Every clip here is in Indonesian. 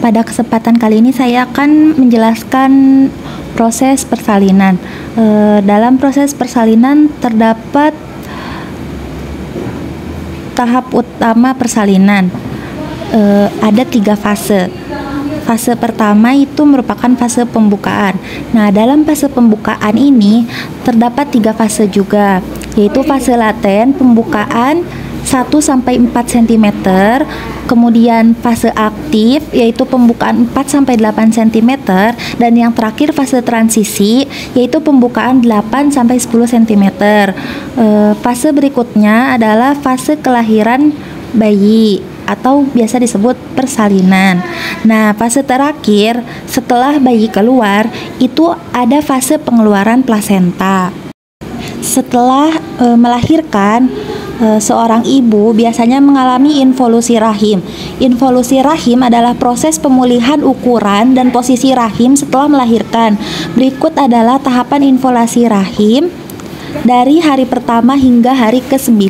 pada kesempatan kali ini saya akan menjelaskan proses persalinan. Dalam proses persalinan terdapat tahap utama persalinan. Ada 3 fase. Fase pertama itu merupakan fase pembukaan. Nah, dalam fase pembukaan ini terdapat 3 fase juga, yaitu fase laten, pembukaan 1-4 cm, kemudian fase aktif yaitu pembukaan 4-8 cm, dan yang terakhir fase transisi yaitu pembukaan 8-10 cm. Fase berikutnya adalah fase kelahiran bayi atau biasa disebut persalinan. Nah, fase terakhir setelah bayi keluar itu ada fase pengeluaran plasenta. Setelah melahirkan, seorang ibu biasanya mengalami involusi rahim. Involusi rahim adalah proses pemulihan ukuran dan posisi rahim setelah melahirkan. Berikut adalah tahapan involusi rahim dari hari pertama hingga hari ke-9.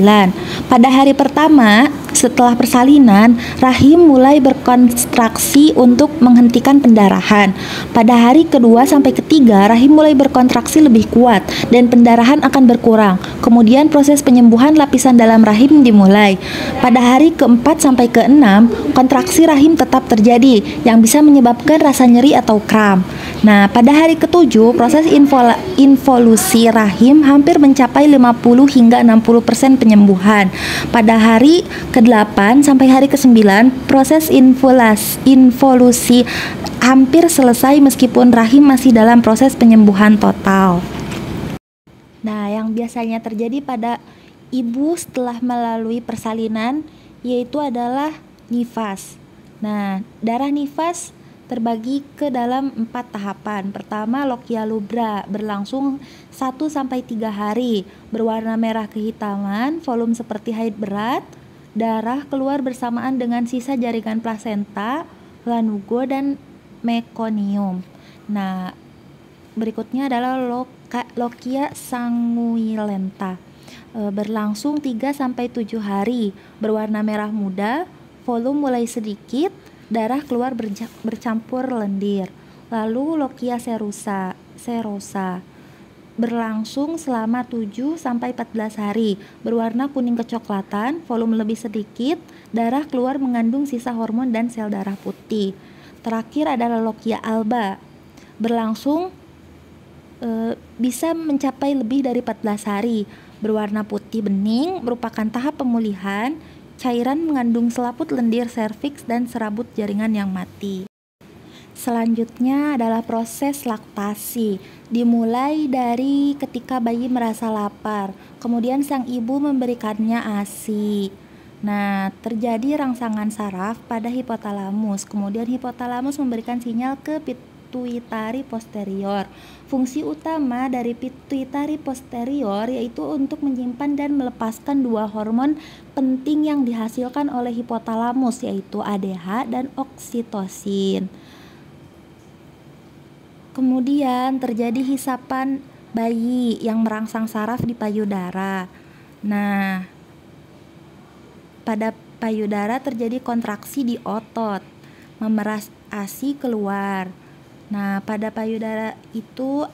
Pada hari pertama setelah persalinan, rahim mulai berkontraksi untuk menghentikan pendarahan. Pada hari kedua sampai ketiga, rahim mulai berkontraksi lebih kuat dan pendarahan akan berkurang. Kemudian proses penyembuhan lapisan dalam rahim dimulai. Pada hari keempat sampai keenam, kontraksi rahim tetap terjadi yang bisa menyebabkan rasa nyeri atau kram. Nah, pada hari ketujuh, proses involusi rahim hampir mencapai 50 hingga 60% penyembuhan. Pada hari ke-8 sampai hari ke-9, proses involusi hampir selesai meskipun rahim masih dalam proses penyembuhan total. Nah, yang biasanya terjadi pada ibu setelah melalui persalinan yaitu adalah nifas. Nah, darah nifas terbagi ke dalam 4 tahapan. Pertama, lokia lubra, berlangsung 1-3 hari, berwarna merah kehitaman, volume seperti haid berat, darah keluar bersamaan dengan sisa jaringan plasenta, lanugo, dan mekonium. Nah, berikutnya adalah lokia sanguinolenta, berlangsung 3-7 hari, berwarna merah muda, volume mulai sedikit, darah keluar bercampur lendir. Lalu lokia serosa, berlangsung selama 7-14 hari, berwarna kuning kecoklatan, volume lebih sedikit, darah keluar mengandung sisa hormon dan sel darah putih. Terakhir adalah lokia alba, berlangsung bisa mencapai lebih dari 14 hari, berwarna putih bening, merupakan tahap pemulihan. Cairan mengandung selaput lendir serviks dan serabut jaringan yang mati. Selanjutnya adalah proses laktasi. Dimulai dari ketika bayi merasa lapar, kemudian sang ibu memberikannya ASI. Nah, terjadi rangsangan saraf pada hipotalamus, kemudian hipotalamus memberikan sinyal ke pituitari posterior. Fungsi utama dari pituitari posterior yaitu untuk menyimpan dan melepaskan 2 hormon penting yang dihasilkan oleh hipotalamus, yaitu ADH dan oksitosin. Kemudian terjadi hisapan bayi yang merangsang saraf di payudara. Nah, pada payudara terjadi kontraksi di otot, memeras ASI keluar. Nah, pada payudara itu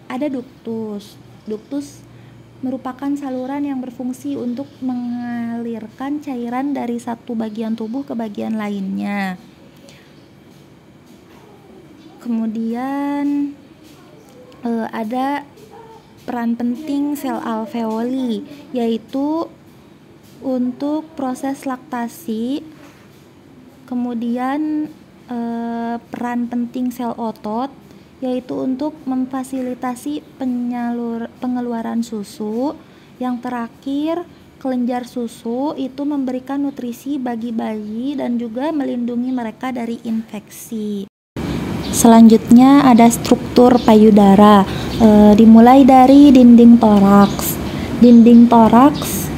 ada duktus. Duktus merupakan saluran yang berfungsi untuk mengalirkan cairan dari satu bagian tubuh ke bagian lainnya. Kemudian ada peran penting sel alveoli, yaitu untuk proses laktasi. Kemudian peran penting sel otot, yaitu untuk memfasilitasi pengeluaran susu. Yang terakhir, kelenjar susu itu memberikan nutrisi bagi bayi dan juga melindungi mereka dari infeksi. Selanjutnya ada struktur payudara, dimulai dari dinding toraks. Dinding toraks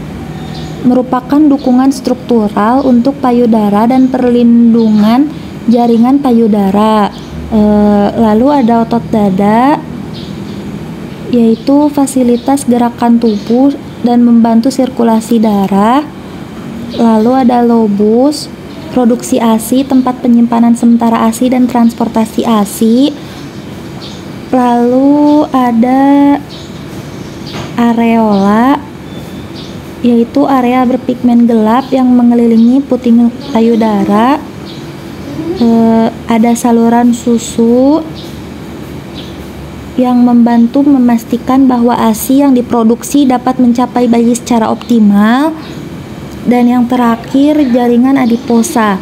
merupakan dukungan struktural untuk payudara dan perlindungan jaringan payudara. Lalu ada otot dada, yaitu fasilitas gerakan tubuh, dan membantu sirkulasi darah. Lalu ada lobus, produksi ASI, tempat penyimpanan sementara ASI dan transportasi ASI. Lalu ada areola, yaitu area berpigmen gelap yang mengelilingi puting payudara. Ada saluran susu yang membantu memastikan bahwa ASI yang diproduksi dapat mencapai bayi secara optimal. Dan yang terakhir, jaringan adiposa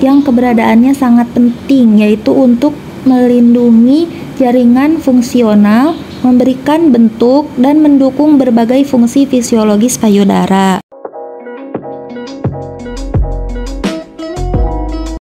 yang keberadaannya sangat penting, yaitu untuk melindungi jaringan fungsional, memberikan bentuk, dan mendukung berbagai fungsi fisiologis payudara.